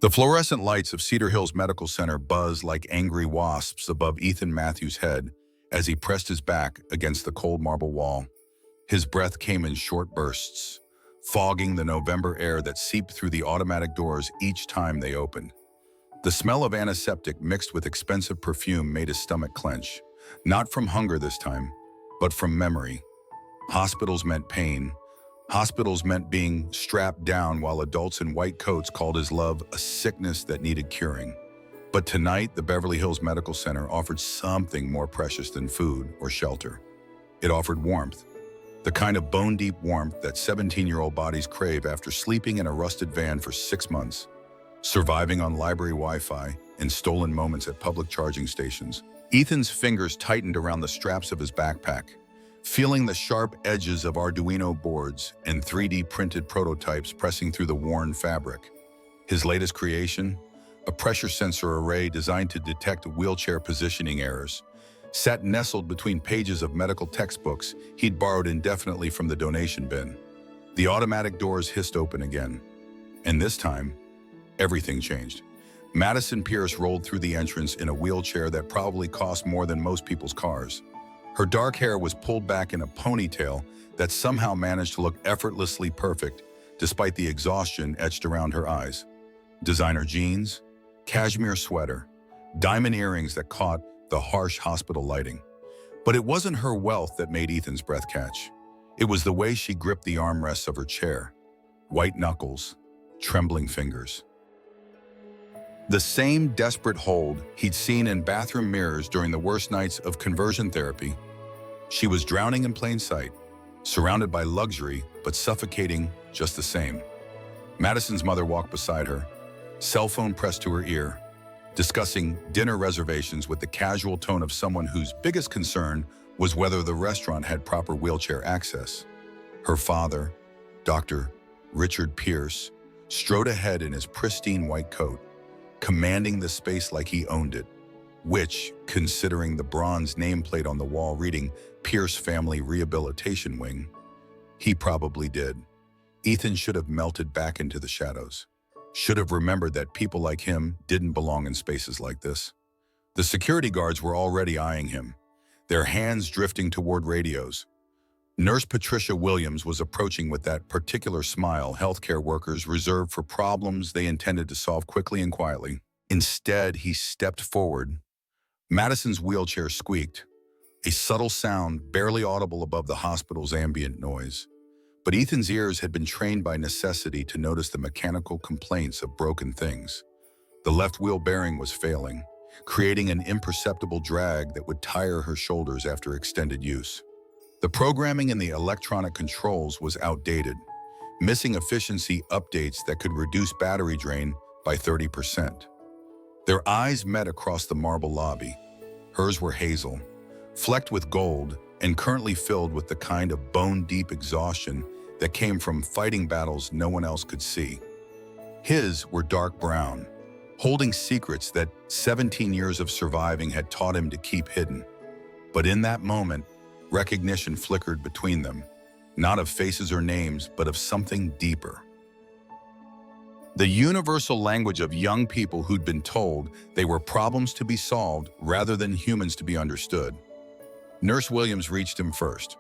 The fluorescent lights of Cedar Hills Medical Center buzzed like angry wasps above Ethan Matthews' head as he pressed his back against the cold marble wall. His breath came in short bursts, fogging the November air that seeped through the automatic doors each time they opened. The smell of antiseptic mixed with expensive perfume made his stomach clench, not from hunger this time, but from memory. Hospitals meant pain. Hospitals meant being strapped down while adults in white coats called his love a sickness that needed curing. But tonight, the Beverly Hills Medical Center offered something more precious than food or shelter. It offered warmth, the kind of bone-deep warmth that 17-year-old bodies crave after sleeping in a rusted van for 6 months, surviving on library Wi-Fi, and stolen moments at public charging stations. Ethan's fingers tightened around the straps of his backpack, feeling the sharp edges of Arduino boards and 3D printed prototypes pressing through the worn fabric. His latest creation, a pressure sensor array designed to detect wheelchair positioning errors, sat nestled between pages of medical textbooks he'd borrowed indefinitely from the donation bin. The automatic doors hissed open again. And this time, everything changed. Madison Pierce rolled through the entrance in a wheelchair that probably cost more than most people's cars. Her dark hair was pulled back in a ponytail that somehow managed to look effortlessly perfect, despite the exhaustion etched around her eyes. Designer jeans, cashmere sweater, diamond earrings that caught the harsh hospital lighting. But it wasn't her wealth that made Ethan's breath catch. It was the way she gripped the armrests of her chair. White knuckles, trembling fingers. The same desperate hold he'd seen in bathroom mirrors during the worst nights of conversion therapy. She was drowning in plain sight, surrounded by luxury, but suffocating just the same. Madison's mother walked beside her, cell phone pressed to her ear, discussing dinner reservations with the casual tone of someone whose biggest concern was whether the restaurant had proper wheelchair access. Her father, Dr. Richard Pierce, strode ahead in his pristine white coat, commanding the space like he owned it, which, considering the bronze nameplate on the wall reading Pierce Family Rehabilitation Wing, he probably did. Ethan should have melted back into the shadows, should have remembered that people like him didn't belong in spaces like this. The security guards were already eyeing him, their hands drifting toward radios. Nurse Patricia Williams was approaching with that particular smile healthcare workers reserved for problems they intended to solve quickly and quietly. Instead, he stepped forward. Madison's wheelchair squeaked, a subtle sound barely audible above the hospital's ambient noise. But Ethan's ears had been trained by necessity to notice the mechanical complaints of broken things. The left wheel bearing was failing, creating an imperceptible drag that would tire her shoulders after extended use. The programming in the electronic controls was outdated, missing efficiency updates that could reduce battery drain by 30%. Their eyes met across the marble lobby. Hers were hazel, flecked with gold, and currently filled with the kind of bone-deep exhaustion that came from fighting battles no one else could see. His were dark brown, holding secrets that 17 years of surviving had taught him to keep hidden. But in that moment, recognition flickered between them, not of faces or names, but of something deeper. The universal language of young people who'd been told they were problems to be solved rather than humans to be understood. Nurse Williams reached him first,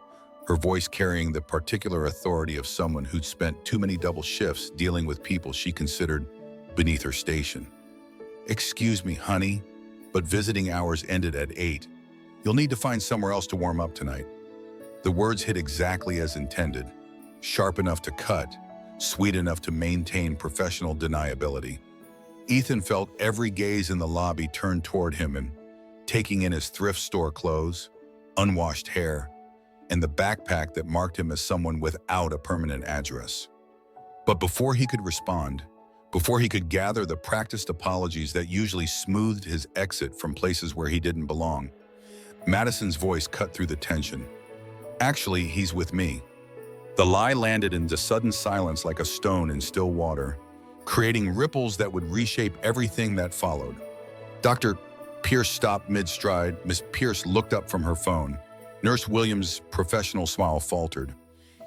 her voice carrying the particular authority of someone who'd spent too many double shifts dealing with people she considered beneath her station. "Excuse me, honey, but visiting hours ended at 8. You'll need to find somewhere else to warm up tonight." The words hit exactly as intended, sharp enough to cut, sweet enough to maintain professional deniability. Ethan felt every gaze in the lobby turned toward him and, taking in his thrift store clothes, unwashed hair, and the backpack that marked him as someone without a permanent address. But before he could respond, before he could gather the practiced apologies that usually smoothed his exit from places where he didn't belong, Madison's voice cut through the tension. "Actually, he's with me." The lie landed into sudden silence like a stone in still water, creating ripples that would reshape everything that followed. Dr. Pierce stopped mid-stride. Miss Pierce looked up from her phone. Nurse Williams' professional smile faltered,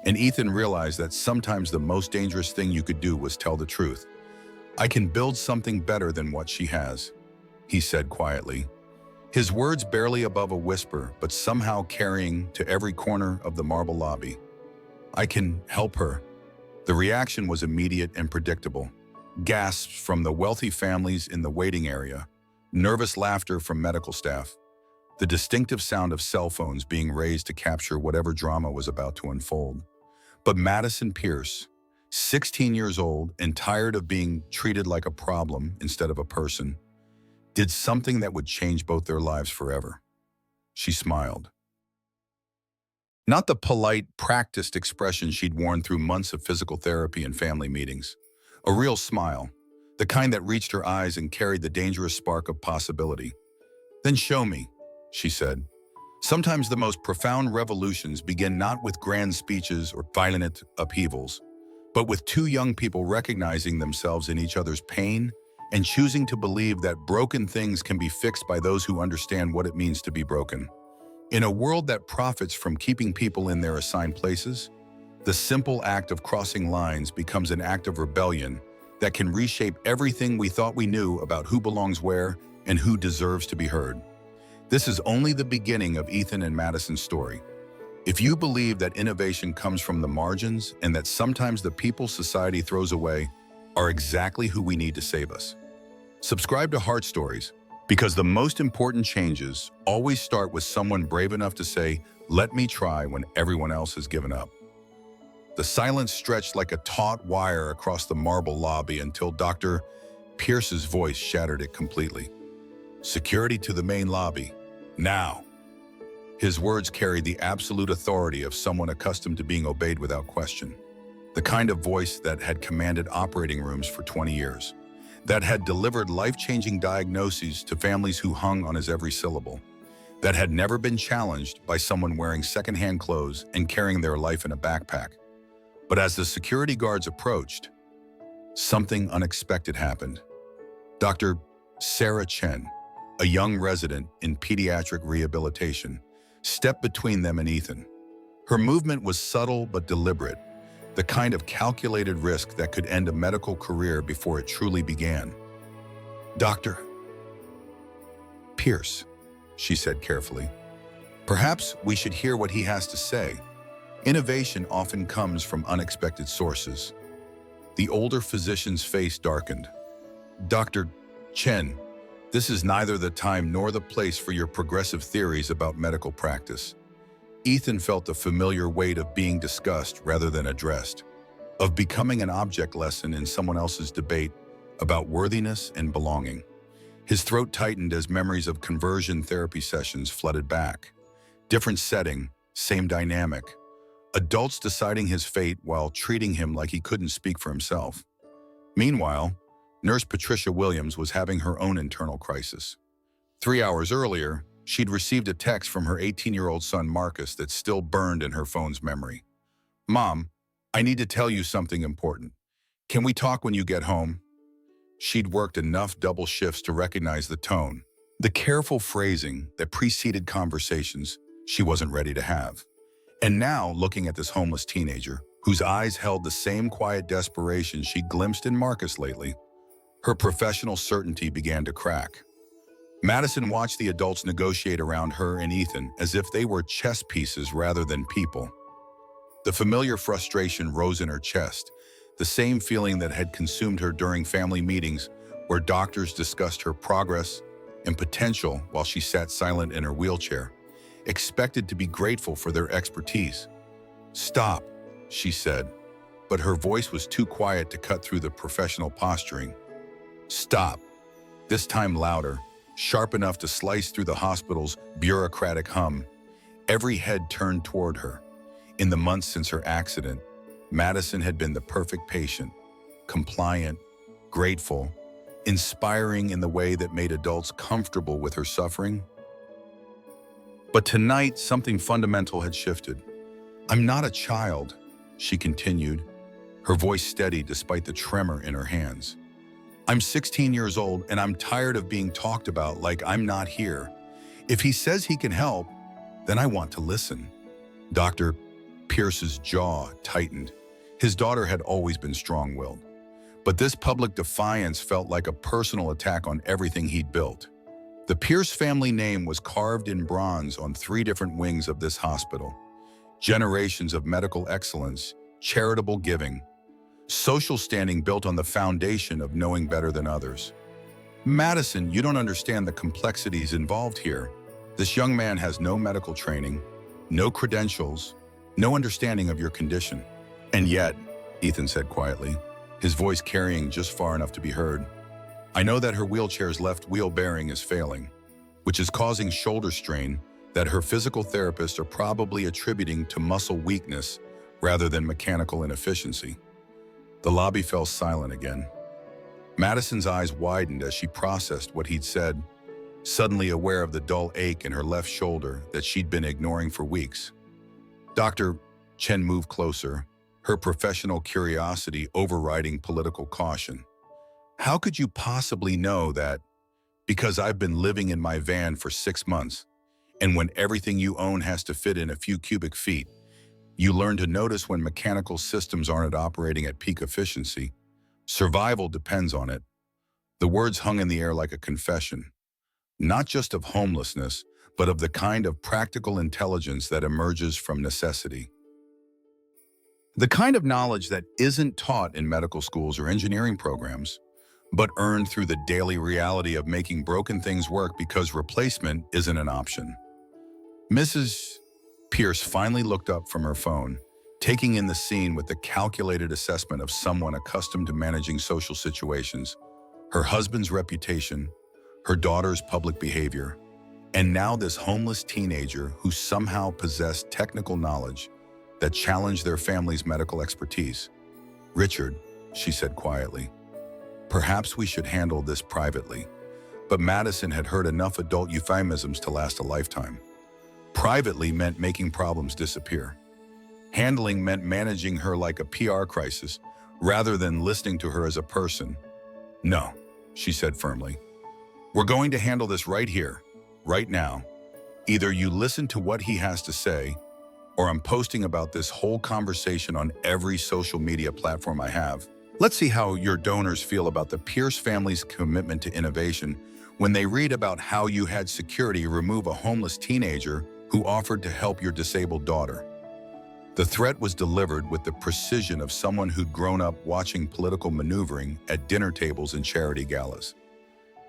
and Ethan realized that sometimes the most dangerous thing you could do was tell the truth. I can build something better than what she has, he said quietly, his words barely above a whisper, but somehow carrying to every corner of the marble lobby. I can help her. The reaction was immediate and predictable. Gasps from the wealthy families in the waiting area, nervous laughter from medical staff, the distinctive sound of cell phones being raised to capture whatever drama was about to unfold. But Madison Pierce, 16 years old and tired of being treated like a problem instead of a person, did something that would change both their lives forever. She smiled. Not the polite, practiced expression she'd worn through months of physical therapy and family meetings. A real smile, the kind that reached her eyes and carried the dangerous spark of possibility. Then show me, she said. Sometimes the most profound revolutions begin not with grand speeches or violent upheavals, but with two young people recognizing themselves in each other's pain and choosing to believe that broken things can be fixed by those who understand what it means to be broken. In a world that profits from keeping people in their assigned places, the simple act of crossing lines becomes an act of rebellion that can reshape everything we thought we knew about who belongs where and who deserves to be heard. This is only the beginning of Ethan and Madison's story. If you believe that innovation comes from the margins and that sometimes the people society throws away are exactly who we need to save us. Subscribe to Heart Stories, because the most important changes always start with someone brave enough to say, "Let me try," when everyone else has given up. The silence stretched like a taut wire across the marble lobby until Dr. Pierce's voice shattered it completely. "Security to the main lobby, now." His words carried the absolute authority of someone accustomed to being obeyed without question. The kind of voice that had commanded operating rooms for 20 years, that had delivered life-changing diagnoses to families who hung on his every syllable, that had never been challenged by someone wearing secondhand clothes and carrying their life in a backpack. But as the security guards approached, something unexpected happened. Dr. Sarah Chen, a young resident in pediatric rehabilitation, stepped between them and Ethan. Her movement was subtle but deliberate, the kind of calculated risk that could end a medical career before it truly began. "Dr. Pierce," she said carefully, "perhaps we should hear what he has to say. Innovation often comes from unexpected sources." The older physician's face darkened. "Dr. Chen, this is neither the time nor the place for your progressive theories about medical practice." Ethan felt the familiar weight of being discussed rather than addressed, of becoming an object lesson in someone else's debate about worthiness and belonging. His throat tightened as memories of conversion therapy sessions flooded back. Different setting, same dynamic. Adults deciding his fate while treating him like he couldn't speak for himself. Meanwhile, Nurse Patricia Williams was having her own internal crisis. 3 hours earlier, she'd received a text from her 18-year-old son Marcus that still burned in her phone's memory. "Mom, I need to tell you something important. Can we talk when you get home?" She'd worked enough double shifts to recognize the tone, the careful phrasing that preceded conversations she wasn't ready to have. And now, looking at this homeless teenager, whose eyes held the same quiet desperation she'd glimpsed in Marcus lately, her professional certainty began to crack. Madison watched the adults negotiate around her and Ethan as if they were chess pieces rather than people. The familiar frustration rose in her chest, the same feeling that had consumed her during family meetings where doctors discussed her progress and potential while she sat silent in her wheelchair, expected to be grateful for their expertise. "Stop," she said, but her voice was too quiet to cut through the professional posturing. "Stop," this time louder, sharp enough to slice through the hospital's bureaucratic hum. Every head turned toward her. In the months since her accident, Madison had been the perfect patient, compliant, grateful, inspiring in the way that made adults comfortable with her suffering. But tonight, something fundamental had shifted. "I'm not a child," she continued, her voice steady despite the tremor in her hands. "I'm 16 years old and I'm tired of being talked about like I'm not here. If he says he can help, then I want to listen." Dr. Pierce's jaw tightened. His daughter had always been strong-willed, But this public defiance felt like a personal attack on everything he'd built. The Pierce family name was carved in bronze on 3 different wings of this hospital. Generations of medical excellence, charitable giving, social standing built on the foundation of knowing better than others. Madison, you don't understand the complexities involved here. This young man has no medical training, no credentials, no understanding of your condition. And yet, Ethan said quietly, his voice carrying just far enough to be heard, I know that her wheelchair's left wheel bearing is failing, which is causing shoulder strain that her physical therapists are probably attributing to muscle weakness rather than mechanical inefficiency. The lobby fell silent again. Madison's eyes widened as she processed what he'd said, suddenly aware of the dull ache in her left shoulder that she'd been ignoring for weeks. Dr. Chen moved closer, her professional curiosity overriding political caution. How could you possibly know that? Because I've been living in my van for 6 months, and when everything you own has to fit in a few cubic feet, you learn to notice when mechanical systems aren't operating at peak efficiency. Survival depends on it. The words hung in the air like a confession, not just of homelessness, but of the kind of practical intelligence that emerges from necessity. The kind of knowledge that isn't taught in medical schools or engineering programs, but earned through the daily reality of making broken things work because replacement isn't an option. Mrs. Pierce finally looked up from her phone, taking in the scene with the calculated assessment of someone accustomed to managing social situations, her husband's reputation, her daughter's public behavior, and now this homeless teenager who somehow possessed technical knowledge that challenged their family's medical expertise. Richard, she said quietly, perhaps we should handle this privately. But Madison had heard enough adult euphemisms to last a lifetime. Privately meant making problems disappear. Handling meant managing her like a PR crisis, rather than listening to her as a person. No, she said firmly. We're going to handle this right here, right now. Either you listen to what he has to say, or I'm posting about this whole conversation on every social media platform I have. Let's see how your donors feel about the Pierce family's commitment to innovation when they read about how you had security remove a homeless teenager who offered to help your disabled daughter. The threat was delivered with the precision of someone who'd grown up watching political maneuvering at dinner tables and charity galas.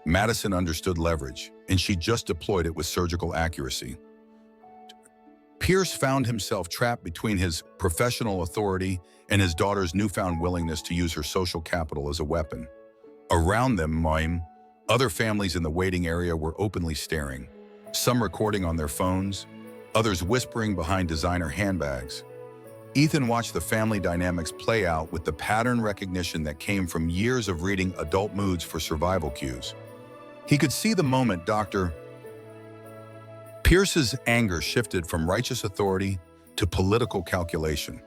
Madison understood leverage, and she just deployed it with surgical accuracy. Pierce found himself trapped between his professional authority and his daughter's newfound willingness to use her social capital as a weapon. Around them, other families in the waiting area were openly staring, some recording on their phones, others whispering behind designer handbags. Ethan watched the family dynamics play out with the pattern recognition that came from years of reading adult moods for survival cues. He could see the moment Dr. Pierce's anger shifted from righteous authority to political calculation,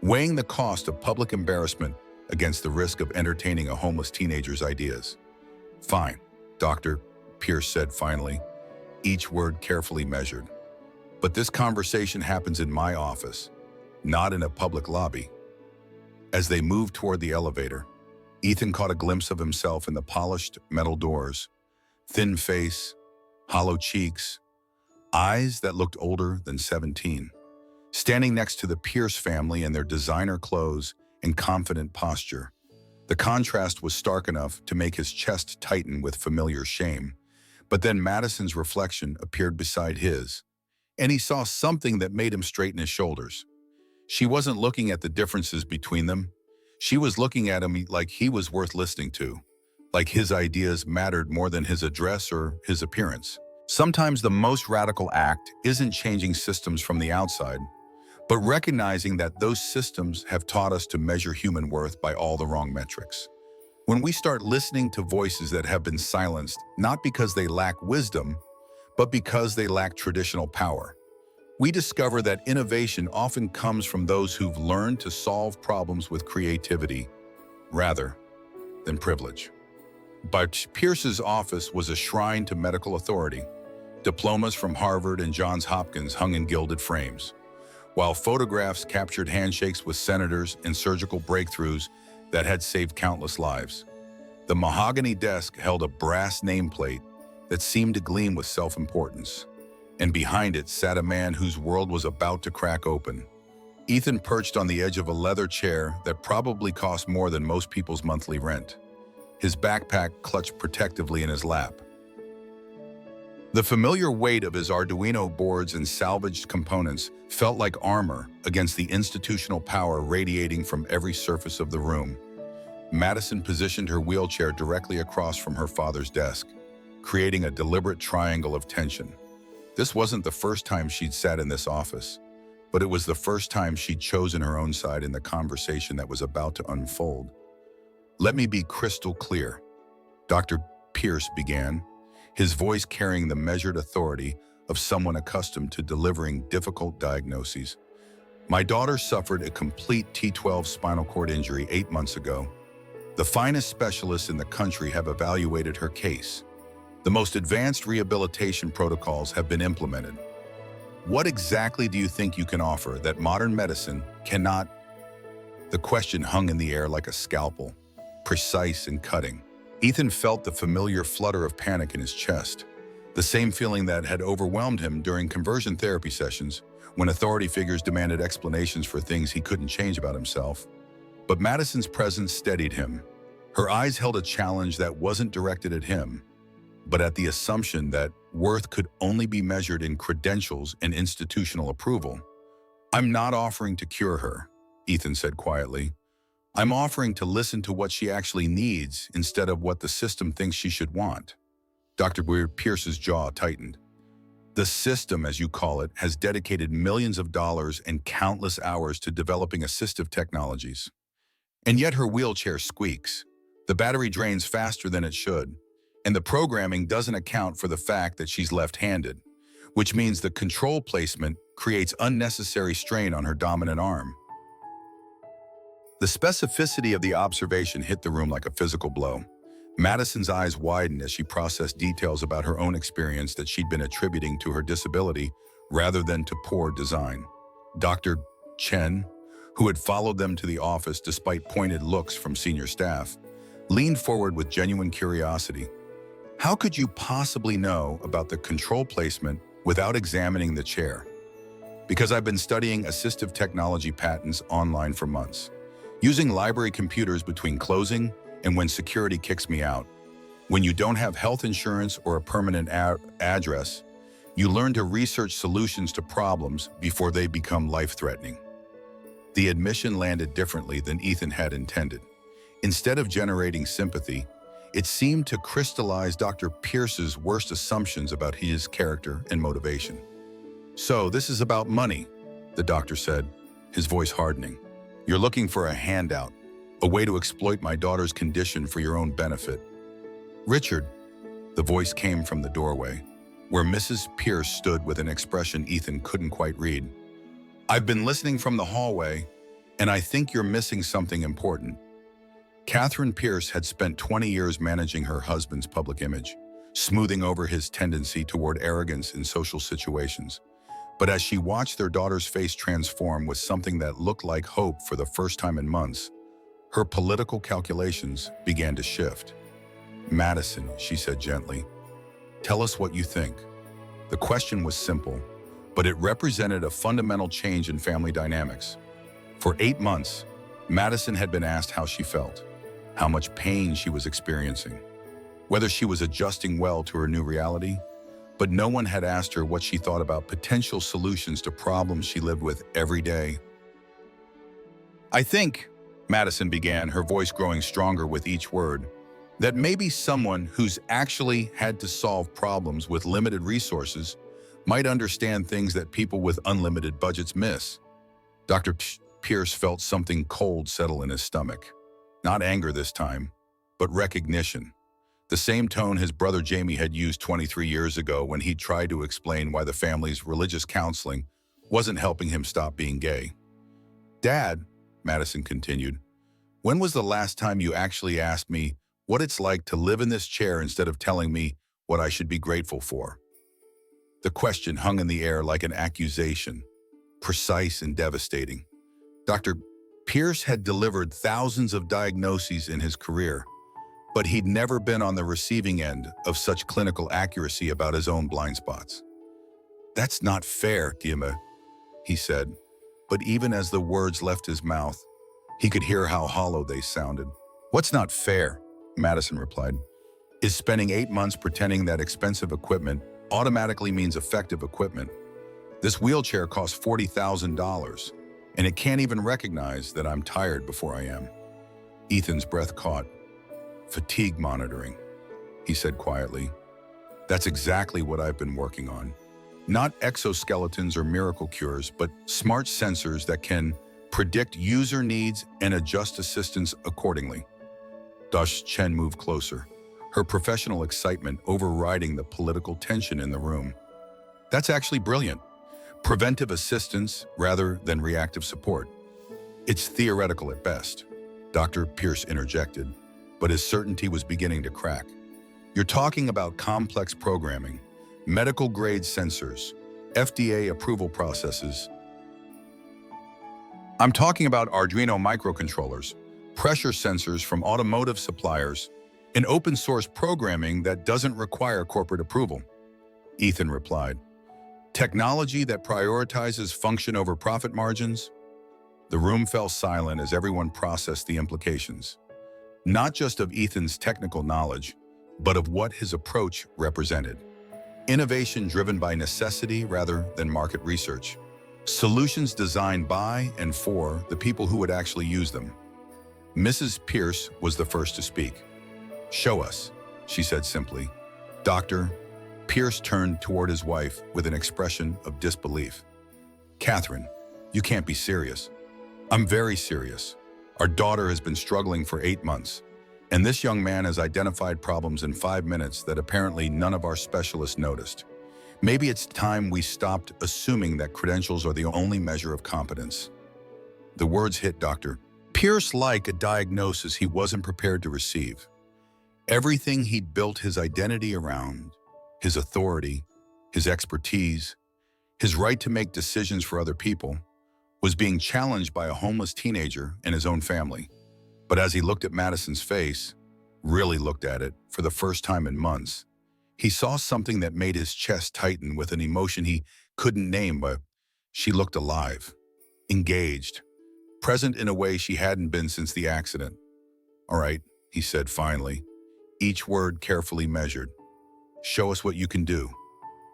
weighing the cost of public embarrassment against the risk of entertaining a homeless teenager's ideas. Fine, Dr. Pierce said finally, each word carefully measured. But this conversation happens in my office, not in a public lobby. As they moved toward the elevator, Ethan caught a glimpse of himself in the polished metal doors, thin face, hollow cheeks, eyes that looked older than 17, standing next to the Pierce family in their designer clothes and confident posture. The contrast was stark enough to make his chest tighten with familiar shame. But then Madison's reflection appeared beside his, and he saw something that made him straighten his shoulders. She wasn't looking at the differences between them. She was looking at him like he was worth listening to, like his ideas mattered more than his address or his appearance. Sometimes the most radical act isn't changing systems from the outside, but recognizing that those systems have taught us to measure human worth by all the wrong metrics. When we start listening to voices that have been silenced, not because they lack wisdom, but because they lack traditional power, we discover that innovation often comes from those who've learned to solve problems with creativity rather than privilege. But Pierce's office was a shrine to medical authority. Diplomas from Harvard and Johns Hopkins hung in gilded frames, while photographs captured handshakes with senators and surgical breakthroughs that had saved countless lives. The mahogany desk held a brass nameplate that seemed to gleam with self-importance, and behind it sat a man whose world was about to crack open. Ethan perched on the edge of a leather chair that probably cost more than most people's monthly rent. His backpack clutched protectively in his lap. The familiar weight of his Arduino boards and salvaged components felt like armor against the institutional power radiating from every surface of the room. Madison positioned her wheelchair directly across from her father's desk, creating a deliberate triangle of tension. This wasn't the first time she'd sat in this office, but it was the first time she'd chosen her own side in the conversation that was about to unfold. "Let me be crystal clear," Dr. Pierce began, his voice carrying the measured authority of someone accustomed to delivering difficult diagnoses. "My daughter suffered a complete T12 spinal cord injury 8 months ago. The finest specialists in the country have evaluated her case. The most advanced rehabilitation protocols have been implemented. What exactly do you think you can offer that modern medicine cannot?" The question hung in the air like a scalpel, precise and cutting. Ethan felt the familiar flutter of panic in his chest, the same feeling that had overwhelmed him during conversion therapy sessions when authority figures demanded explanations for things he couldn't change about himself. But Madison's presence steadied him. Her eyes held a challenge that wasn't directed at him, but at the assumption that worth could only be measured in credentials and institutional approval. "I'm not offering to cure her," Ethan said quietly. "I'm offering to listen to what she actually needs instead of what the system thinks she should want." Dr. Pierce's jaw tightened. "The system, as you call it, has dedicated millions of dollars and countless hours to developing assistive technologies. And yet her wheelchair squeaks. The battery drains faster than it should. And the programming doesn't account for the fact that she's left-handed, which means the control placement creates unnecessary strain on her dominant arm." The specificity of the observation hit the room like a physical blow. Madison's eyes widened as she processed details about her own experience that she'd been attributing to her disability rather than to poor design. Dr. Chen, who had followed them to the office despite pointed looks from senior staff, leaned forward with genuine curiosity. "How could you possibly know about the control placement without examining the chair?" "Because I've been studying assistive technology patents online for months, using library computers between closing and when security kicks me out. When you don't have health insurance or a permanent address, you learn to research solutions to problems before they become life-threatening." The admission landed differently than Ethan had intended. Instead of generating sympathy, it seemed to crystallize Dr. Pierce's worst assumptions about his character and motivation. "So this is about money," the doctor said, his voice hardening. "You're looking for a handout, a way to exploit my daughter's condition for your own benefit." "Richard," the voice came from the doorway, where Mrs. Pierce stood with an expression Ethan couldn't quite read. "I've been listening from the hallway, and I think you're missing something important." Catherine Pierce had spent 20 years managing her husband's public image, smoothing over his tendency toward arrogance in social situations. But as she watched their daughter's face transform with something that looked like hope for the first time in months, her political calculations began to shift. "Madison," she said gently, "tell us what you think." The question was simple, but it represented a fundamental change in family dynamics. For 8 months, Madison had been asked how she felt, how much pain she was experiencing, whether she was adjusting well to her new reality, but no one had asked her what she thought about potential solutions to problems she lived with every day. "I think," Madison began, her voice growing stronger with each word, "that maybe someone who's actually had to solve problems with limited resources might understand things that people with unlimited budgets miss." Dr. Pierce felt something cold settle in his stomach. Not anger this time, but recognition. The same tone his brother Jamie had used 23 years ago when he tried to explain why the family's religious counseling wasn't helping him stop being gay. "Dad," Madison continued, "when was the last time you actually asked me what it's like to live in this chair instead of telling me what I should be grateful for?" The question hung in the air like an accusation, precise and devastating. Dr. Pierce had delivered thousands of diagnoses in his career, but he'd never been on the receiving end of such clinical accuracy about his own blind spots. "That's not fair, Dima," he said, but even as the words left his mouth, he could hear how hollow they sounded. "What's not fair," Madison replied, "is spending 8 months pretending that expensive equipment automatically means effective equipment. This wheelchair costs $40,000, and it can't even recognize that I'm tired before I am." Ethan's breath caught. "Fatigue monitoring," he said quietly. "That's exactly what I've been working on. Not exoskeletons or miracle cures, but smart sensors that can predict user needs and adjust assistance accordingly." Chen moved closer, her professional excitement overriding the political tension in the room. "That's actually brilliant. Preventive assistance rather than reactive support." "It's theoretical at best," Dr. Pierce interjected, but his certainty was beginning to crack. "You're talking about complex programming, medical-grade sensors, FDA approval processes. I'm talking about Arduino microcontrollers, pressure sensors from automotive suppliers, and open-source programming that doesn't require corporate approval," Ethan replied. "Technology that prioritizes function over profit margins?" The room fell silent as everyone processed the implications, not just of Ethan's technical knowledge, but of what his approach represented. Innovation driven by necessity rather than market research. Solutions designed by and for the people who would actually use them. Mrs. Pierce was the first to speak. "Show us," she said simply. Dr. Pierce turned toward his wife with an expression of disbelief. "Catherine, you can't be serious." "I'm very serious. Our daughter has been struggling for 8 months, and this young man has identified problems in 5 minutes that apparently none of our specialists noticed. Maybe it's time we stopped assuming that credentials are the only measure of competence." The words hit Dr. Pierce like a diagnosis he wasn't prepared to receive. Everything he'd built his identity around, his authority, his expertise, his right to make decisions for other people, was being challenged by a homeless teenager and his own family. But as he looked at Madison's face, really looked at it for the first time in months, he saw something that made his chest tighten with an emotion he couldn't name, but she looked alive, engaged, present in a way she hadn't been since the accident. "All right," he said finally, each word carefully measured. "Show us what you can do."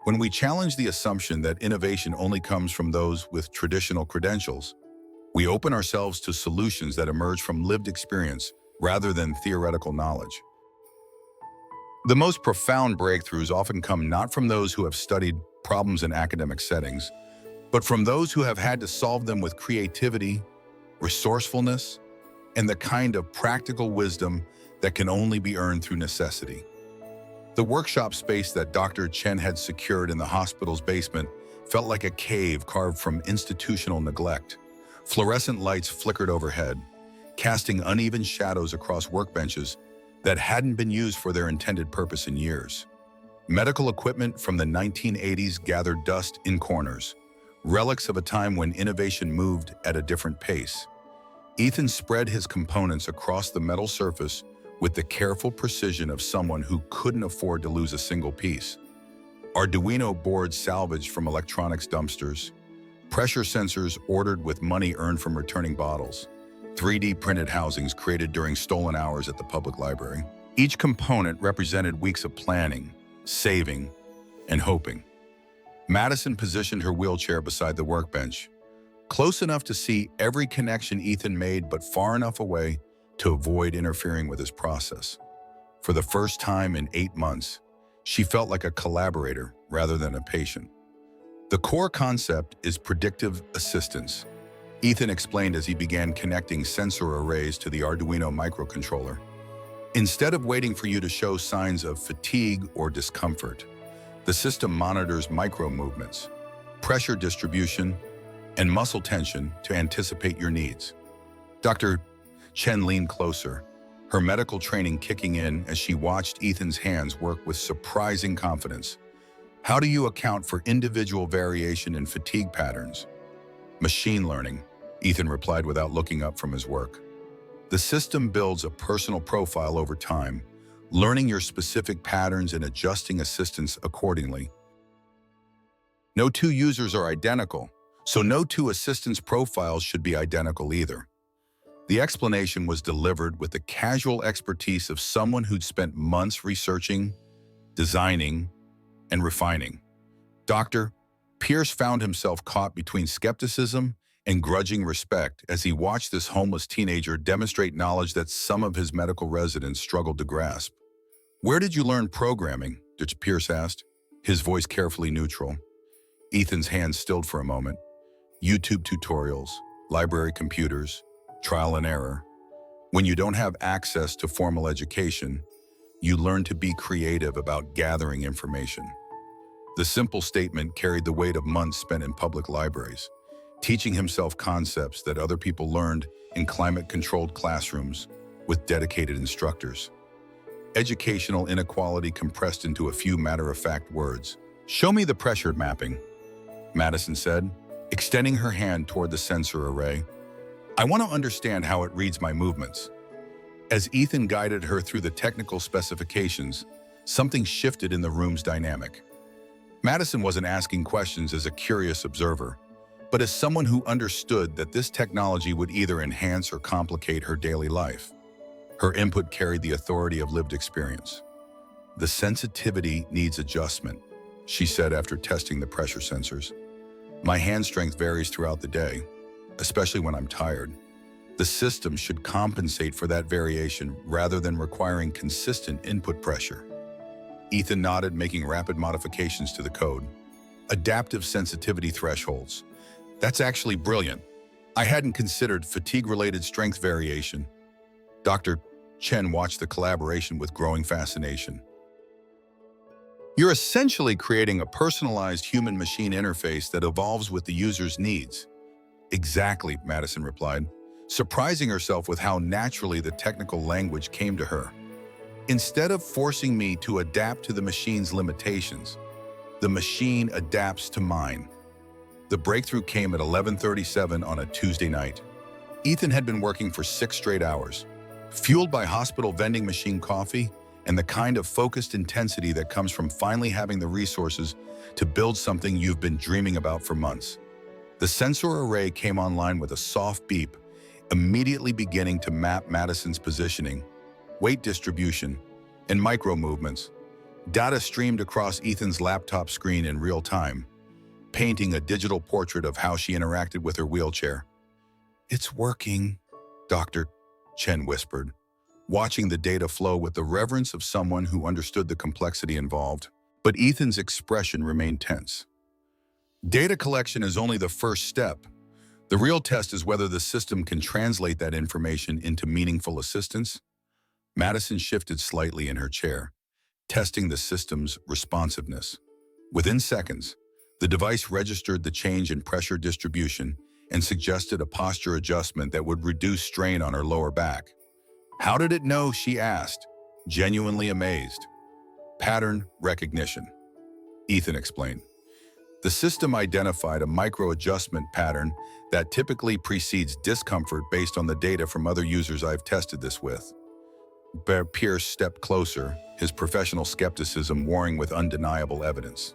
When we challenge the assumption that innovation only comes from those with traditional credentials, we open ourselves to solutions that emerge from lived experience rather than theoretical knowledge. The most profound breakthroughs often come not from those who have studied problems in academic settings, but from those who have had to solve them with creativity, resourcefulness, and the kind of practical wisdom that can only be earned through necessity. The workshop space that Dr. Chen had secured in the hospital's basement felt like a cave carved from institutional neglect. Fluorescent lights flickered overhead, casting uneven shadows across workbenches that hadn't been used for their intended purpose in years. Medical equipment from the 1980s gathered dust in corners, relics of a time when innovation moved at a different pace. Ethan spread his components across the metal surface with the careful precision of someone who couldn't afford to lose a single piece. Arduino boards salvaged from electronics dumpsters, pressure sensors ordered with money earned from returning bottles, 3D printed housings created during stolen hours at the public library. Each component represented weeks of planning, saving, and hoping. Madison positioned her wheelchair beside the workbench, close enough to see every connection Ethan made, but far enough away to avoid interfering with his process. For the first time in 8 months, she felt like a collaborator rather than a patient. The core concept is predictive assistance, Ethan explained as he began connecting sensor arrays to the Arduino microcontroller. Instead of waiting for you to show signs of fatigue or discomfort, the system monitors micro movements, pressure distribution, and muscle tension to anticipate your needs. Dr. Chen leaned closer, her medical training kicking in as she watched Ethan's hands work with surprising confidence. "How do you account for individual variation in fatigue patterns?" "Machine learning," Ethan replied without looking up from his work. The system builds a personal profile over time, learning your specific patterns and adjusting assistance accordingly. No two users are identical, so no two assistance profiles should be identical either. The explanation was delivered with the casual expertise of someone who'd spent months researching, designing, and refining. Dr. Pierce found himself caught between skepticism and grudging respect as he watched this homeless teenager demonstrate knowledge that some of his medical residents struggled to grasp. "Where did you learn programming?" Dr. Pierce asked, his voice carefully neutral. Ethan's hands stilled for a moment. "YouTube tutorials, library computers, trial and error. When you don't have access to formal education, you learn to be creative about gathering information." The simple statement carried the weight of months spent in public libraries, teaching himself concepts that other people learned in climate-controlled classrooms with dedicated instructors. Educational inequality compressed into a few matter-of-fact words. "Show me the pressure mapping," Madison said, extending her hand toward the sensor array. "I want to understand how it reads my movements." As Ethan guided her through the technical specifications, something shifted in the room's dynamic. Madison wasn't asking questions as a curious observer, but as someone who understood that this technology would either enhance or complicate her daily life. Her input carried the authority of lived experience. "The sensitivity needs adjustment," she said after testing the pressure sensors. "My hand strength varies throughout the day, especially when I'm tired. The system should compensate for that variation rather than requiring consistent input pressure." Ethan nodded, making rapid modifications to the code. "Adaptive sensitivity thresholds. That's actually brilliant. I hadn't considered fatigue-related strength variation." Dr. Chen watched the collaboration with growing fascination. "You're essentially creating a personalized human-machine interface that evolves with the user's needs." "Exactly," Madison replied, surprising herself with how naturally the technical language came to her. "Instead of forcing me to adapt to the machine's limitations, the machine adapts to mine." The breakthrough came at 11:37 on a Tuesday night. Ethan had been working for 6 straight hours, fueled by hospital vending machine coffee and the kind of focused intensity that comes from finally having the resources to build something you've been dreaming about for months. The sensor array came online with a soft beep, immediately beginning to map Madison's positioning, weight distribution, and micro movements. Data streamed across Ethan's laptop screen in real time, painting a digital portrait of how she interacted with her wheelchair. "It's working," Dr. Chen whispered, watching the data flow with the reverence of someone who understood the complexity involved. But Ethan's expression remained tense. "Data collection is only the first step. The real test is whether the system can translate that information into meaningful assistance." Madison shifted slightly in her chair, testing the system's responsiveness. Within seconds, the device registered the change in pressure distribution and suggested a posture adjustment that would reduce strain on her lower back. "How did it know?" she asked, genuinely amazed. "Pattern recognition," Ethan explained. "The system identified a micro-adjustment pattern that typically precedes discomfort based on the data from other users I've tested this with." Pierce stepped closer, his professional skepticism warring with undeniable evidence.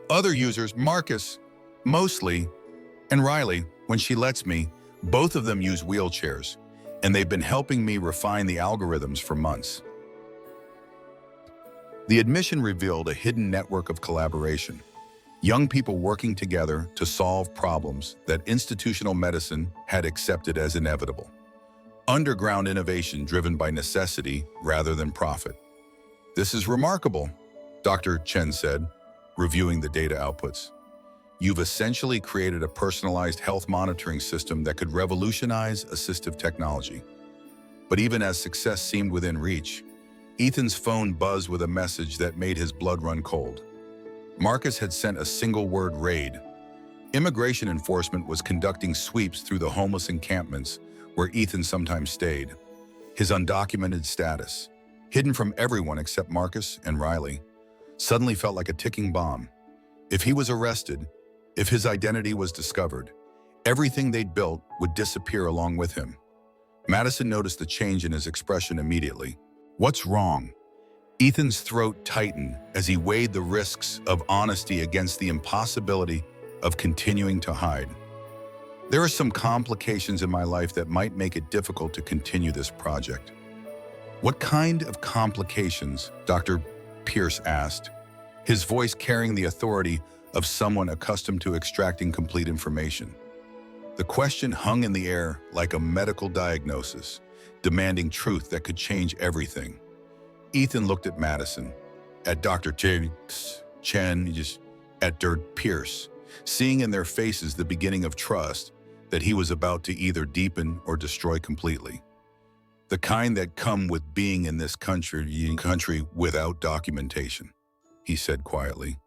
"Other users, Marcus, mostly, and Riley, when she lets me, both of them use wheelchairs, and they've been helping me refine the algorithms for months." The admission revealed a hidden network of collaboration, young people working together to solve problems that institutional medicine had accepted as inevitable. Underground innovation driven by necessity rather than profit. "This is remarkable," Dr. Chen said, reviewing the data outputs. "You've essentially created a personalized health monitoring system that could revolutionize assistive technology." But even as success seemed within reach, Ethan's phone buzzed with a message that made his blood run cold. Marcus had sent a single-word raid. Immigration enforcement was conducting sweeps through the homeless encampments where Ethan sometimes stayed. His undocumented status, hidden from everyone except Marcus and Riley, suddenly felt like a ticking bomb. If he was arrested, if his identity was discovered, Everything they'd built would disappear along with him. Madison noticed the change in his expression immediately. "What's wrong?" Ethan's throat tightened as he weighed the risks of honesty against the impossibility of continuing to hide. "There are some complications in my life that might make it difficult to continue this project." "What kind of complications?" Dr. Pierce asked, his voice carrying the authority of someone accustomed to extracting complete information. The question hung in the air like a medical diagnosis, demanding truth that could change everything. Ethan looked at Madison, at Dr. Chen, at Dr. Pierce, seeing in their faces the beginning of trust that he was about to either deepen or destroy completely. "The kind that come with being in this country without documentation," he said quietly.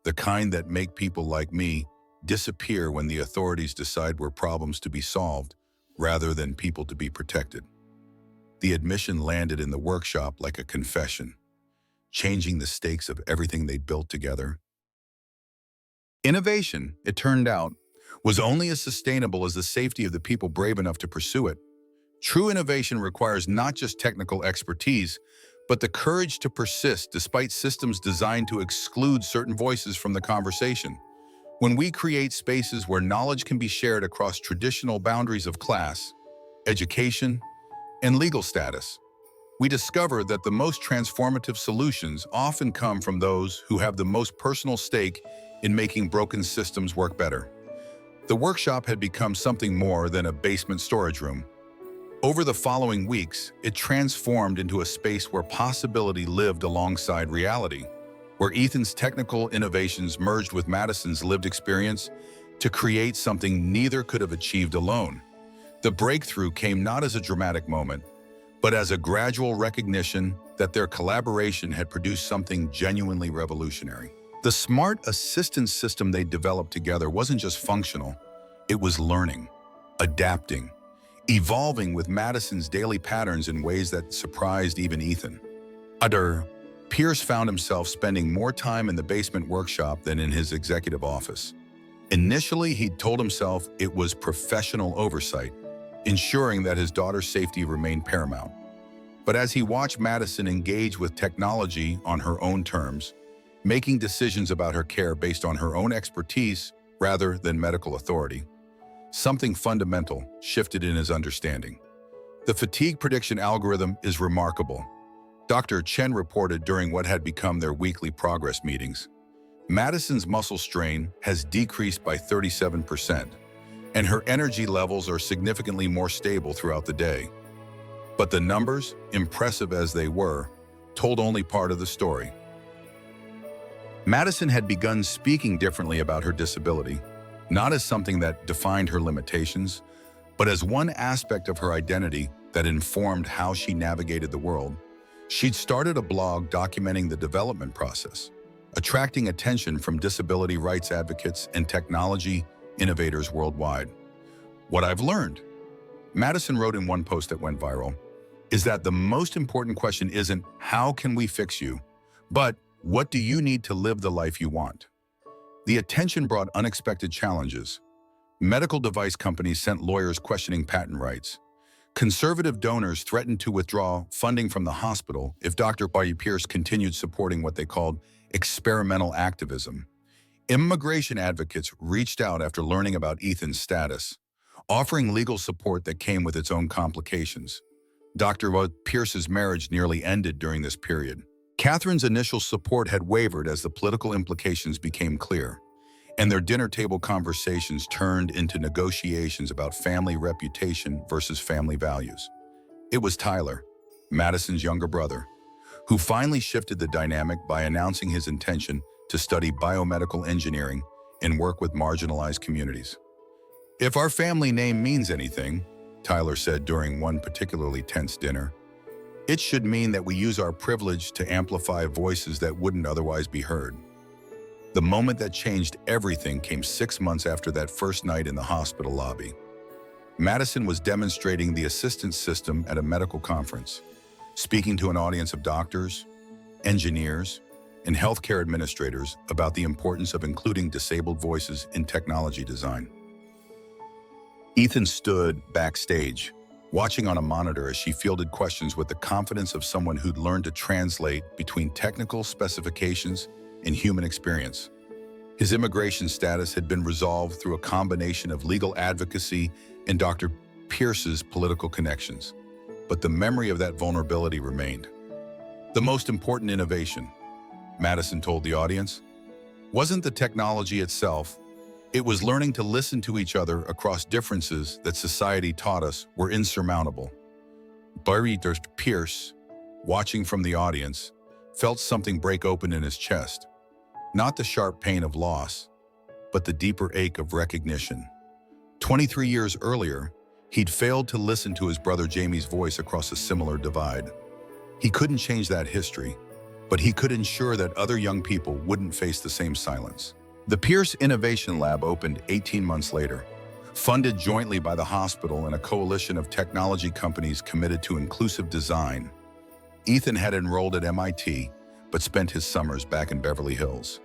"The kind that make people like me disappear when the authorities decide we're problems to be solved rather than people to be protected." The admission landed in the workshop like a confession, changing the stakes of everything they'd built together. Innovation, it turned out, was only as sustainable as the safety of the people brave enough to pursue it. True innovation requires not just technical expertise, but the courage to persist despite systems designed to exclude certain voices from the conversation. When we create spaces where knowledge can be shared across traditional boundaries of class, education, and legal status, we discover that the most transformative solutions often come from those who have the most personal stake in making broken systems work better. The workshop had become something more than a basement storage room. Over the following weeks, it transformed into a space where possibility lived alongside reality, where Ethan's technical innovations merged with Madison's lived experience to create something neither could have achieved alone. The breakthrough came not as a dramatic moment, but as a gradual recognition that their collaboration had produced something genuinely revolutionary. The smart assistance system they developed together wasn't just functional, it was learning, adapting, evolving with Madison's daily patterns in ways that surprised even Ethan. Pierce found himself spending more time in the basement workshop than in his executive office. Initially, he'd told himself it was professional oversight, ensuring that his daughter's safety remained paramount. But as he watched Madison engage with technology on her own terms, making decisions about her care based on her own expertise rather than medical authority, something fundamental shifted in his understanding. The fatigue prediction algorithm is remarkable. Dr. Chen reported during what had become their weekly progress meetings. Madison's muscle strain has decreased by 37%, and her energy levels are significantly more stable throughout the day. But the numbers, impressive as they were, told only part of the story. Madison had begun speaking differently about her disability, not as something that defined her limitations, but as one aspect of her identity that informed how she navigated the world. She'd started a blog documenting the development process, attracting attention from disability rights advocates and technology innovators worldwide. "What I've learned," Madison wrote in one post that went viral, "is that the most important question isn't how can we fix you, but what do you need to live the life you want?" The attention brought unexpected challenges. Medical device companies sent lawyers questioning patent rights. Conservative donors threatened to withdraw funding from the hospital if Dr. Pierce continued supporting what they called experimental activism. Immigration advocates reached out after learning about Ethan's status, offering legal support that came with its own complications. Dr. Pierce's marriage nearly ended during this period. Catherine's initial support had wavered as the political implications became clear, and their dinner table conversations turned into negotiations about family reputation versus family values. It was Tyler, Madison's younger brother, who finally shifted the dynamic by announcing his intention to study biomedical engineering and work with marginalized communities. "If our family name means anything," Tyler said during one particularly tense dinner, "it should mean that we use our privilege to amplify voices that wouldn't otherwise be heard." The moment that changed everything came 6 months after that first night in the hospital lobby. Madison was demonstrating the assistance system at a medical conference, speaking to an audience of doctors, engineers, and healthcare administrators about the importance of including disabled voices in technology design. Ethan stood backstage, watching on a monitor as she fielded questions with the confidence of someone who'd learned to translate between technical specifications and human experience. His immigration status had been resolved through a combination of legal advocacy and Dr. Pierce's political connections. But the memory of that vulnerability remained. The most important innovation, Madison told the audience, wasn't the technology itself. It was learning to listen to each other across differences that society taught us were insurmountable. Dr. Pierce, watching from the audience, felt something break open in his chest. Not the sharp pain of loss, but the deeper ache of recognition. 23 years earlier, he'd failed to listen to his brother Jamie's voice across a similar divide. He couldn't change that history, but he could ensure that other young people wouldn't face the same silence. The Pierce Innovation Lab opened 18 months later, funded jointly by the hospital and a coalition of technology companies committed to inclusive design. Ethan had enrolled at MIT, but spent his summers back in Beverly Hills,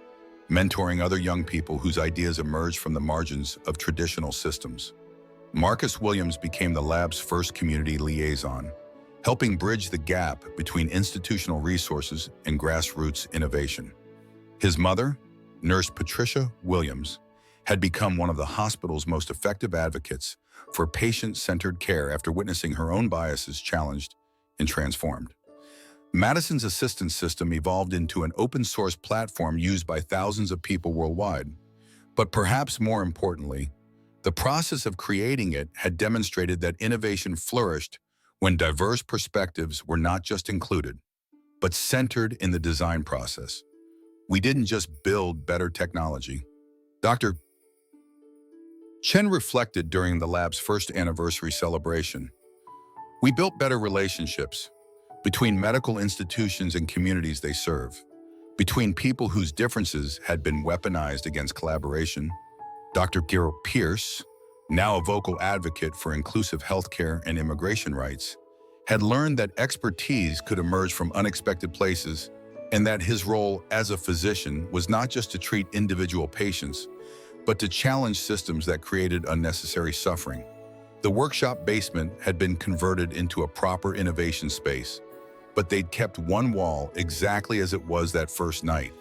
mentoring other young people whose ideas emerged from the margins of traditional systems. Marcus Williams became the lab's first community liaison, helping bridge the gap between institutional resources and grassroots innovation. His mother, Nurse Patricia Williams, had become one of the hospital's most effective advocates for patient-centered care after witnessing her own biases challenged and transformed. Madison's assistance system evolved into an open-source platform used by thousands of people worldwide. But perhaps more importantly, the process of creating it had demonstrated that innovation flourished when diverse perspectives were not just included, but centered in the design process. We didn't just build better technology. Dr. Chen reflected during the lab's first anniversary celebration. We built better relationships between medical institutions and communities they serve, between people whose differences had been weaponized against collaboration. Dr. Pierce, now a vocal advocate for inclusive healthcare and immigration rights, had learned that expertise could emerge from unexpected places and that his role as a physician was not just to treat individual patients, but to challenge systems that created unnecessary suffering. The workshop basement had been converted into a proper innovation space, but they'd kept one wall exactly as it was that first night.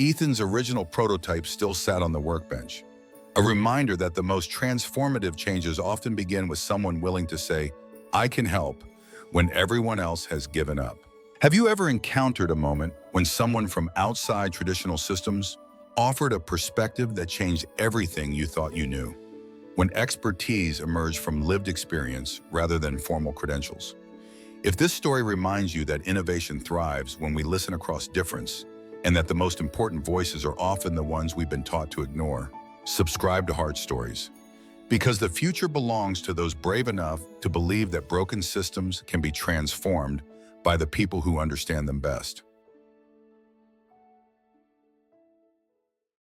Ethan's original prototype still sat on the workbench, a reminder that the most transformative changes often begin with someone willing to say, "I can help," when everyone else has given up. Have you ever encountered a moment when someone from outside traditional systems offered a perspective that changed everything you thought you knew? When expertise emerged from lived experience rather than formal credentials? If this story reminds you that innovation thrives when we listen across difference, and that the most important voices are often the ones we've been taught to ignore, subscribe to Heart Stories. Because the future belongs to those brave enough to believe that broken systems can be transformed by the people who understand them best.